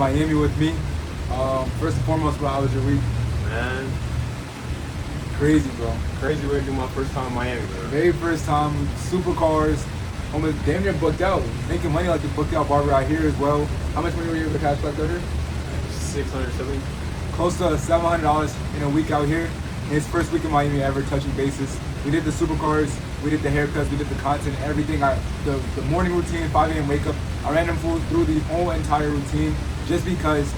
Miami with me. First and foremost, bro, how was your week? Man, Crazy, bro. crazy way to do my first time in Miami, bro. Very first time, supercars, almost damn near booked out. Making money like you booked out Barber out here as well. How much money were you able to cash back out here? 600 something. Close to $700 in a week out here. His first week in Miami ever touching bases. We did the supercars, we did the haircuts, we did the content, everything. The morning routine, 5 a.m. wake up. I ran him through the whole entire routine just because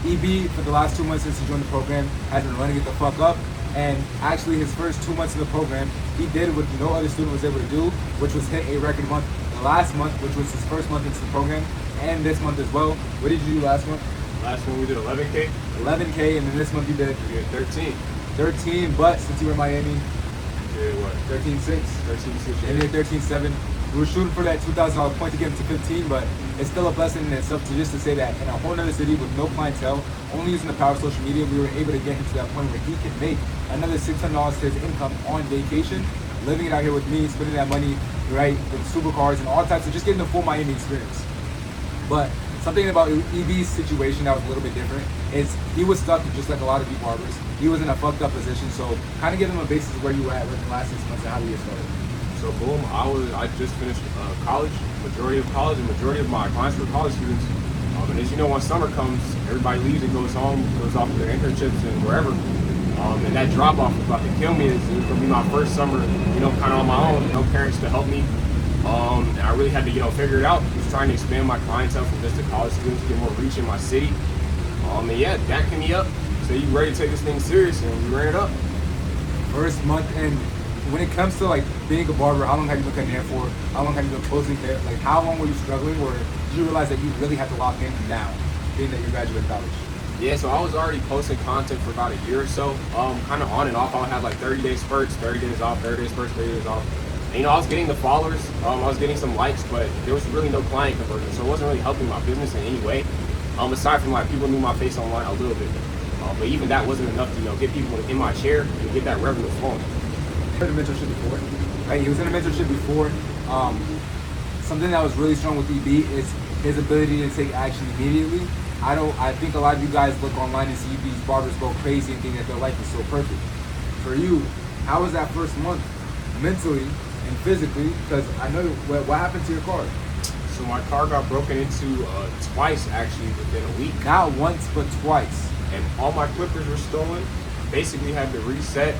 EB for the last 2 months since he joined the program has been running it the fuck up. And actually his first 2 months in the program, he did what no other student was able to do, which was hit a record month the last month, which was his first month into the program, and this month as well. What did you do last month? Last one we did 11K. 11K, and then this month you did We did 13. 13, but since you were in Miami, We did what? 13.6. 13, And then 13.7. We were shooting for that $2,000 point to get him to 15, but it's still a blessing in itself to just to say that in a whole other city with no clientele, only using the power of social media, we were able to get him to that point where he could make another $600 to his income on vacation, living it out here with me, spending that money, right, with supercars and all types of just getting the full Miami experience. But something about EB's situation that was a little bit different is he was stuck just like a lot of you barbers. He was in a fucked up position, so kind of give him a basis of where you were at within the last 6 months and how do you get started. So boom, I just finished college. Majority of college and majority of my clients were college students. And as you know, when summer comes, everybody leaves and goes home, goes off to their internships and wherever. And that drop off was about to kill me. It was gonna be my first summer, kind of on my own, no parents to help me. And I really had to, figure it out. Just trying to expand my clientele from just the college students, get more reach in my city. And yeah, that came me up. So you ready to take this thing serious, and we ran it up. First month, and when it comes to like being a barber, how long have you been cutting hair for? How long have you been posting hair? Like how long were you struggling, or did you realize that you really had to lock in now, being that you graduated college? Yeah, so I was already posting content for about a year or so, kind of on and off. I would have like 30-day spurts, 30 days off, 30 days spurts, 30 days off. And, I was getting the followers, I was getting some likes, but there was really no client conversion, so it wasn't really helping my business in any way. Aside from like people knew my face online a little bit, but even that wasn't enough to get people in my chair and get that revenue flowing. He was in a mentorship before. Right, he was in a mentorship before. Something that was really strong with EB is his ability to take action immediately. I think a lot of you guys look online and see these barbers go crazy and think that their life is so perfect. For you, how was that first month mentally and physically? Because I know what happened to your car. So my car got broken into twice actually within a week. Not once, but twice. And all my clippers were stolen. Basically had to reset.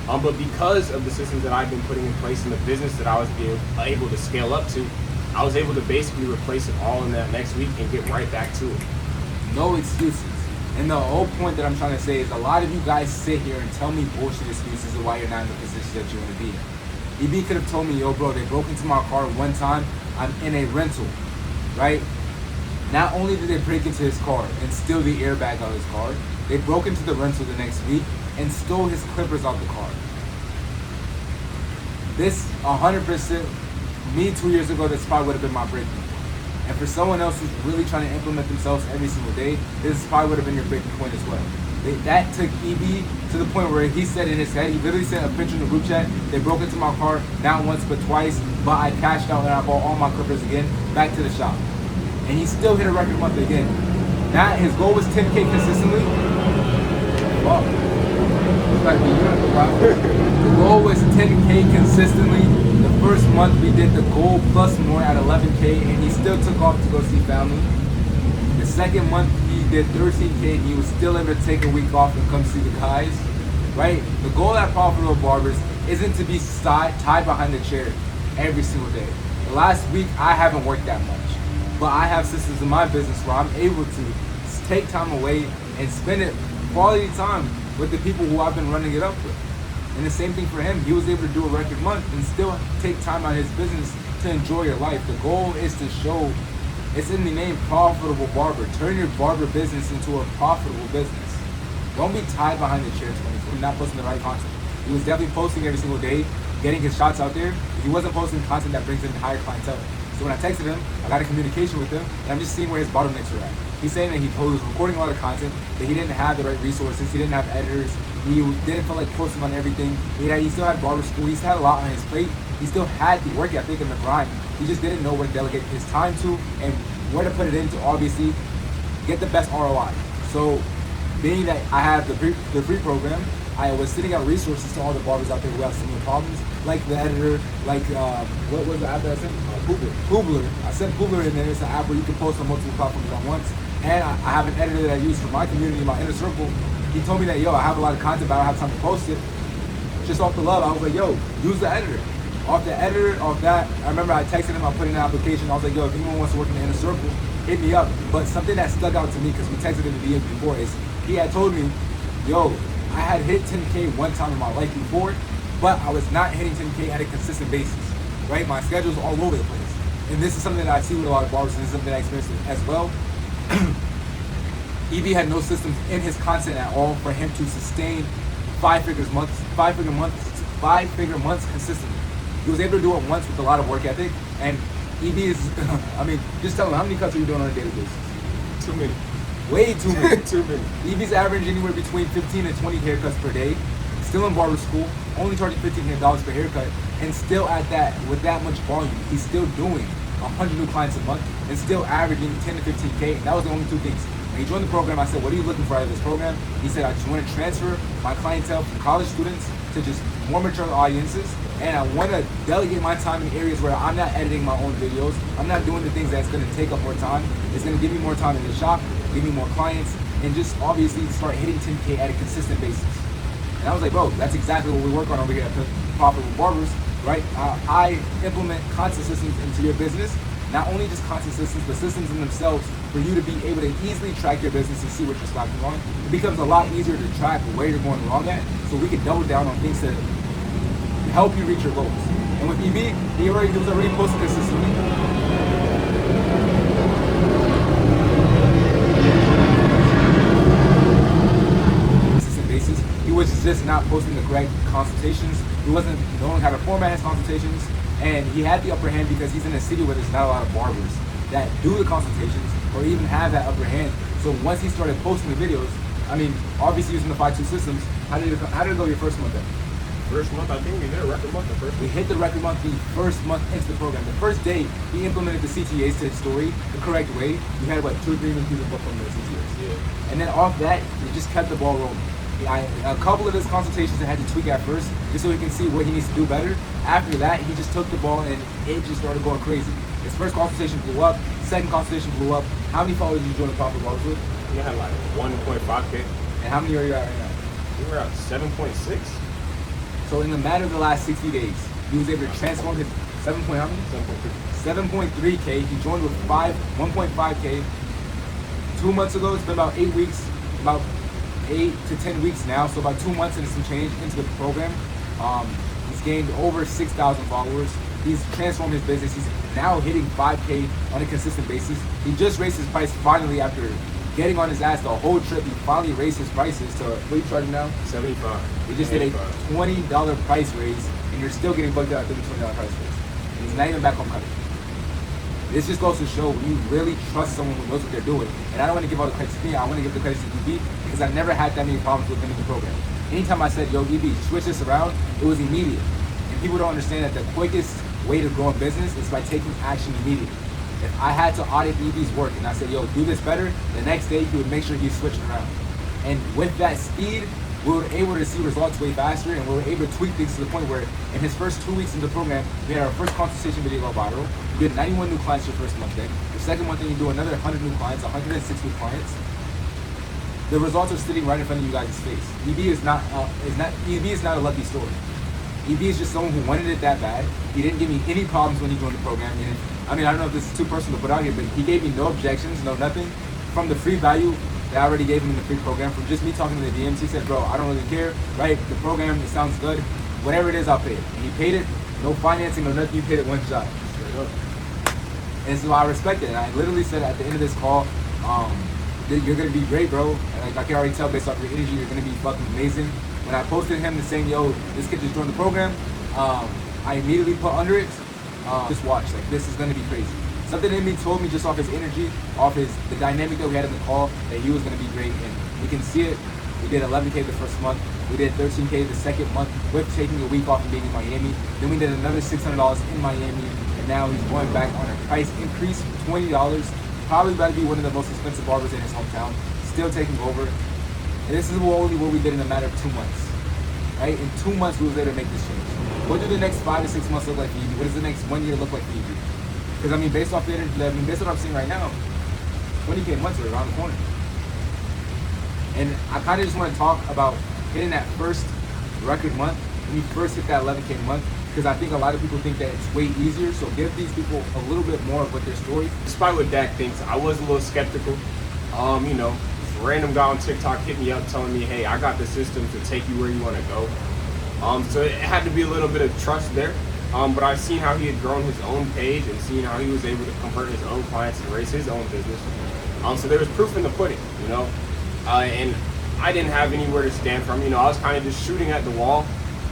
But because of the systems that I've been putting in place in the business that I was able to scale up to, I was able to basically replace it all in that next week and get right back to it. No excuses. And the whole point that I'm trying to say is a lot of you guys sit here and tell me bullshit excuses of why you're not in the position that you want to be in. EB could have told me, yo bro, they broke into my car one time, I'm in a rental, right? Not only did they break into his car and steal the airbag out of his car, they broke into the rental the next week and stole his clippers out the car. This 100%, me 2 years ago, this probably would have been my breaking point. And for someone else who's really trying to implement themselves every single day, this probably would have been your breaking point as well. That took EB to the point where he said in his head, he literally sent a picture in the group chat, they broke into my car, not once but twice, but I cashed out and I bought all my clippers again, back to the shop. And he still hit a record month again. Now his goal was 10K consistently. Wow. The goal was 10K consistently. The first month we did the goal plus more at 11K, and he still took off to go see family. The second month he did 13K, and he was still able to take a week off and come see the guys. Right? The goal at Profitable Barbers isn't to be tied behind the chair every single day. The last week I haven't worked that much, but I have systems in my business where I'm able to take time away and spend it quality time with the people who I've been running it up with. And the same thing for him. He was able to do a record month and still take time out of his business to enjoy your life. The goal is to show, it's in the name, Profitable Barber. Turn your barber business into a profitable business. Don't be tied behind the chair 24, not posting the right content. He was definitely posting every single day, getting his shots out there. He wasn't posting content that brings in higher clientele. So when I texted him, I got in communication with him, and I'm just seeing where his bottlenecks are at. He's saying that he was recording a lot of content, that he didn't have the right resources, he didn't have editors, he didn't feel like posting on everything. He still had barber school, he still had a lot on his plate. He still had the work ethic and the grind. He just didn't know where to delegate his time to and where to put it into, obviously, get the best ROI. So being that I have the free program, I was sending out resources to all the barbers out there who have similar problems, like the editor, like what was the app that I sent? Hoobler. I sent Hoobler in there. It's an app where you can post on multiple platforms at once. And I have an editor that I use for my community, my inner circle. He told me that, yo, I have a lot of content, but I don't have time to post it. Just off the love, I was like, yo, use the editor. Off the editor, off that, I remember I texted him, I put in an application. I was like, yo, if anyone wants to work in the inner circle, hit me up. But something that stuck out to me, because we texted in the DMs before, is he had told me, yo, I had hit 10K one time in my life before, but I was not hitting 10K at a consistent basis, right? My schedule's all over the place. And this is something that I see with a lot of barbers, and this is something that I experienced as well. EB had no systems in his content at all for him to sustain five-figure months consistently. He was able to do it once with a lot of work ethic, and EB is, I mean, just tell him, how many cuts are you doing on a daily basis? Too many. Way too many. Too many. EB's average anywhere between 15 and 20 haircuts per day, still in barber school, only charging $1,500 per haircut, and still at that, with that much volume, he's still doing 100 new clients a month and still averaging 10 to 15K. And that was the only two things. When he joined the program, I said, what are you looking for out of this program? He said, I just want to transfer my clientele from college students to just more mature audiences, and I want to delegate my time in areas where I'm not editing my own videos. I'm not doing the things that's going to take up more time. It's going to give me more time in the shop, give me more clients, and just obviously start hitting 10K at a consistent basis. And I was like, bro, that's exactly what we work on over here at Profitable Barbers, right? I implement content systems into your business, not only just content systems, but systems in themselves for you to be able to easily track your business and see what you're slacking on. It becomes a lot easier to track where you're going wrong at, so we can double down on things to help you reach your goals. And with EB, he was already posting consistently. He was just not posting the correct consultations. He wasn't knowing how to format his consultations, and he had the upper hand because he's in a city where there's not a lot of barbers that do the consultations or even have that upper hand. So once he started posting the videos, I mean, obviously using the 5-2 systems, how did it go your first month then? First month, I think we hit a record month the first month. We hit the record month the first month into the program. The first day, he implemented the CTAs to his story the correct way. We had, 2 or 3 million people booked on the CTAs. Yeah. And then off that, we just kept the ball rolling. A couple of his consultations I had to tweak at first, just so he can see what he needs to do better. After that, he just took the ball and it just started going crazy. His first consultation blew up, second consultation blew up. How many followers did you join the Profitable Barbers with? We had like 1.5K. And how many are you at right now? We were at 7.6. So in the matter of the last 60 days, he was able to transform his 7.3K. He joined with 1.5K. 2 months ago, it's been about 8 weeks, about 8 to 10 weeks now, so about 2 months and some change into the program. He's gained over 6,000 followers. He's transformed his business. He's now hitting 5K on a consistent basis. He just raised his price finally after getting on his ass the whole trip. He finally raised his prices to, what are you charging now? 75. He just did a $20 price raise, and you're still getting bugged out at the $20 price raise. And he's not even back home cutting. This just goes to show when you really trust someone who knows what they're doing. And I don't want to give all the credit to me, I want to give the credit to EB because I never had that many problems with him in the program. Anytime I said, yo, EB, switch this around, it was immediate. And people don't understand that the quickest way to grow a business is by taking action immediately. If I had to audit EB's work and I said, yo, do this better, the next day he would make sure he switched around. And with that speed, we were able to see results way faster, and we were able to tweak things to the point where in his first 2 weeks in the program, we had our first consultation video go viral. We did 91 new clients your first month then. The second month then you do another 100 new clients, 106 new clients. The results are sitting right in front of you guys' face. EB is not a lucky story. EB is just someone who wanted it that bad. He didn't give me any problems when he joined the program. And I mean, I don't know if this is too personal to put out here, but he gave me no objections, no nothing. From the free value that I already gave him in the free program, from just me talking to the DMs, he said, bro, I don't really care, right? The program, it sounds good. Whatever it is, I'll pay it. And he paid it, no financing, no nothing, you paid it one shot. And so I respect it. And I literally said at the end of this call, you're gonna be great, bro. And like I can already tell based off your energy, you're gonna be fucking amazing. When I posted him and saying, yo, this kid just joined the program, I immediately put under it, just watch, like this is gonna be crazy. Something in me told me just off his energy, off the dynamic that we had in the call, that he was gonna be great. And we can see it. We did 11K the first month. We did 13K the second month with taking a week off and being in Miami. Then we did another $600 in Miami. And now he's going back on a price increase from $20 probably about to be one of the most expensive barbers in his hometown, still taking over. And this is only what we did in a matter of 2 months. Right? In 2 months, we was able to make this change. What do the next 5 to 6 months look like for you? What does the next 1 year look like for you? Because I mean, based off based on what I'm seeing right now, 20K months are around the corner. And I kind of just want to talk about hitting that first record month when you first hit that 11K month, because I think a lot of people think that it's way easier. So give these people a little bit more of what their story. Despite what Dak thinks, I was a little skeptical. You know, this random guy on TikTok hit me up telling me, hey, I got the system to take you where you want to go. So it had to be a little bit of trust there. But I've seen how he had grown his own page and seen how he was able to convert his own clients and raise his own business. So there was proof in the pudding, you know. And I didn't have anywhere to stand from. You know, I was kind of just shooting at the wall,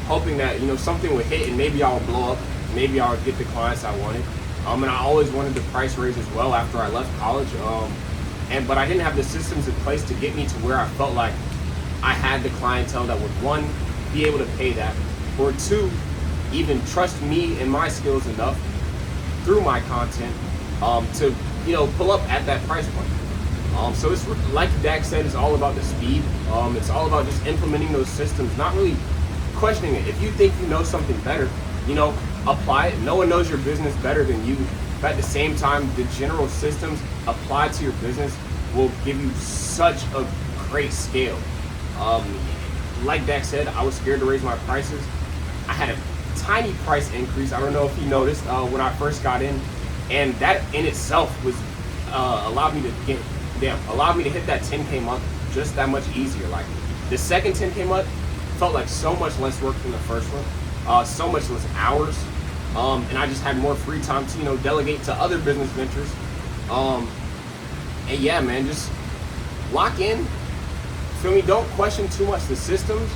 hoping that, you know, something would hit and maybe I would blow up, maybe I would get the clients I wanted. And I always wanted the price raise as well after I left college. But I didn't have the systems in place to get me to where I felt like I had the clientele that would, one, be able to pay that, or two, even trust me and my skills enough through my content to, you know, pull up at that price point. So it's like Dak said, it's all about the speed. It's all about just implementing those systems, not really questioning it. If you think you know something better, you know, apply it. No one knows your business better than you. But at the same time, the general systems applied to your business will give you such a great scale. Like Dak said, I was scared to raise my prices. I had a tiny price increase. I don't know if you noticed when I first got in, and that in itself was allowed me to hit that 10K month just that much easier. Like the second 10K month felt like so much less work than the first one, so much less hours, and I just had more free time to, you know, delegate to other business ventures. And yeah, man, just lock in. Feel me? Don't question too much the systems.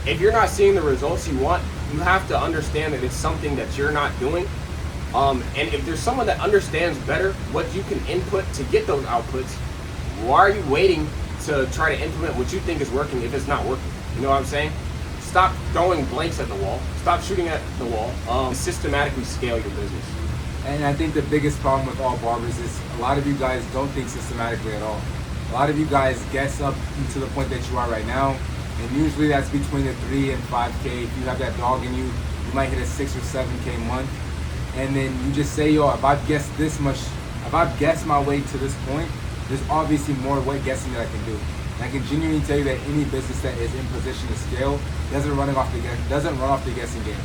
If you're not seeing the results you want, you have to understand that it's something that you're not doing. And if there's someone that understands better what you can input to get those outputs, why are you waiting to try to implement what you think is working if it's not working? You know what I'm saying? Stop throwing blanks at the wall. Stop shooting at the wall. Systematically scale your business. And I think the biggest problem with all barbers is a lot of you guys don't think systematically at all. A lot of you guys guess up to the point that you are right now, and usually that's between the 3 and 5K. If you have that dog in you, you might hit a 6 or 7K month, and then you just say, yo, if I've guessed this much, if I've guessed my way to this point, there's obviously more way guessing that I can do. And I can genuinely tell you that any business that is in position to scale doesn't run off the guessing game.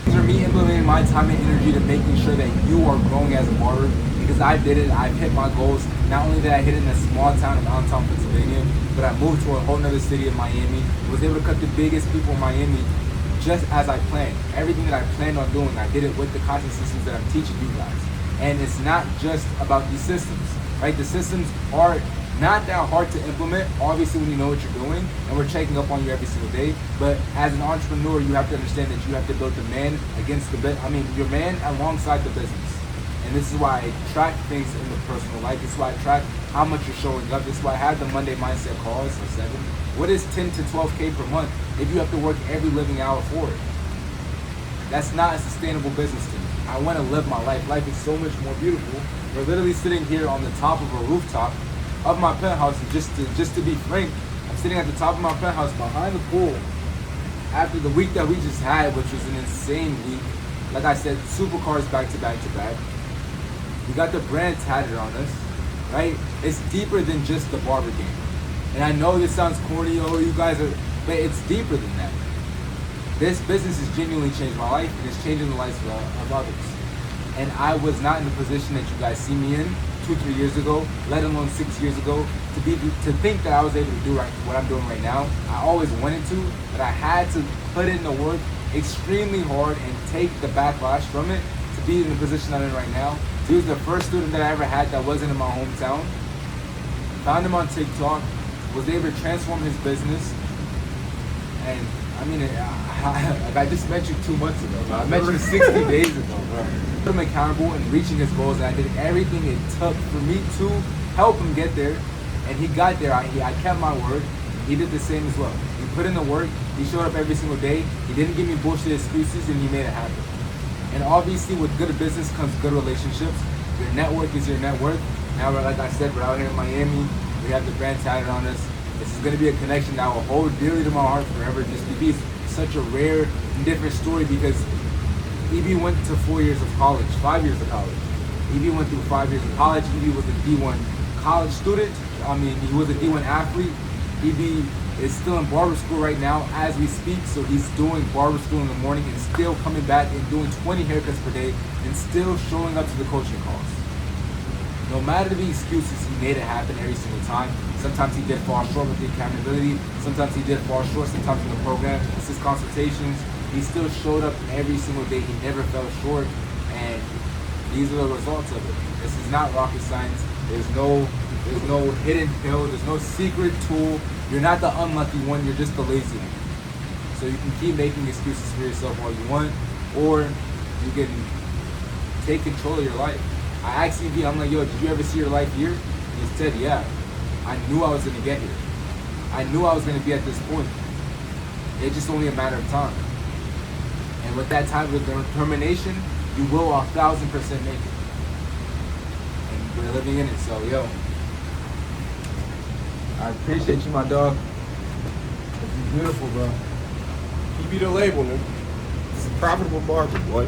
For me, implementing my time and energy to making sure that you are growing as a barber, because I did it, I've hit my goals. Not only did I hit it in a small town of Allentown, Pennsylvania, but I moved to a whole nother city of Miami, was able to cut the biggest people in Miami just as I planned. Everything that I planned on doing, I did it with the content systems that I'm teaching you guys. And it's not just about these systems, right? The systems are not that hard to implement, obviously, when you know what you're doing, and we're checking up on you every single day. But as an entrepreneur, you have to understand that you have to build the man against your man alongside the business. And this is why I track things in the personal life. This is why I track how much you're showing up. This is why I have the Monday Mindset calls for 7. What is 10 to 12K per month if you have to work every living hour for it? That's not a sustainable business to me. I want to live my life. Life is so much more beautiful. We're literally sitting here on the top of a rooftop of my penthouse, and just to be frank, I'm sitting at the top of my penthouse behind the pool after the week that we just had, which was an insane week. Like I said, supercars back to back to back. We got the brand tatted on us, right? It's deeper than just the barber game. And I know this sounds corny, oh, you guys are, but it's deeper than that. This business has genuinely changed my life, and it's changing the lives of others. And I was not in the position that you guys see me in 2-3 years ago, let alone 6 years ago, to think that I was able to do what I'm doing right now. I always wanted to, but I had to put in the work extremely hard and take the backlash from it to be in the position I'm in right now. He was the first student that I ever had that wasn't in my hometown. Found him on TikTok, was able to transform his business, and I mean, I just met you 2 months ago, bro. I met you 60 days ago, bro. Put him accountable in reaching his goals, and I did everything it took for me to help him get there, and he got there. I kept my word. He did the same as well. He put in the work. He showed up every single day. He didn't give me bullshit excuses, and he made it happen. And obviously, with good business comes good relationships. Your network is your net worth. Now we're, like I said, we're out here in Miami. We have the brand tatted on us. This is going to be a connection that will hold dearly to my heart forever. Just to be such a rare and different story because EB went to 4 years of college, 5 years of college. EB went through 5 years of college. EB was a D1 college student. I mean, he was a D1 athlete. EB is still in barber school right now as we speak, so he's doing barber school in the morning and still coming back and doing 20 haircuts per day and still showing up to the coaching calls. No matter the excuses, he made it happen every single time. Sometimes he did fall short with the accountability, sometimes he did fall short, sometimes in the program, assist consultations. He still showed up every single day. He never fell short, and these are the results of it. This is not rocket science. There's no hidden pill. There's no secret tool. You're not the unlucky one. You're just the lazy one. So you can keep making excuses for yourself all you want, or you can take control of your life. I asked EB, I'm like, yo, did you ever see your life here? And he said, yeah. I knew I was going to get here. I knew I was going to be at this point. It's just only a matter of time. And with that type of determination, you will 1,000% make it. And we're living in it, so yo. I appreciate you, my dog. This is beautiful, bro. Keep you the label, man. It's a profitable barber, boy.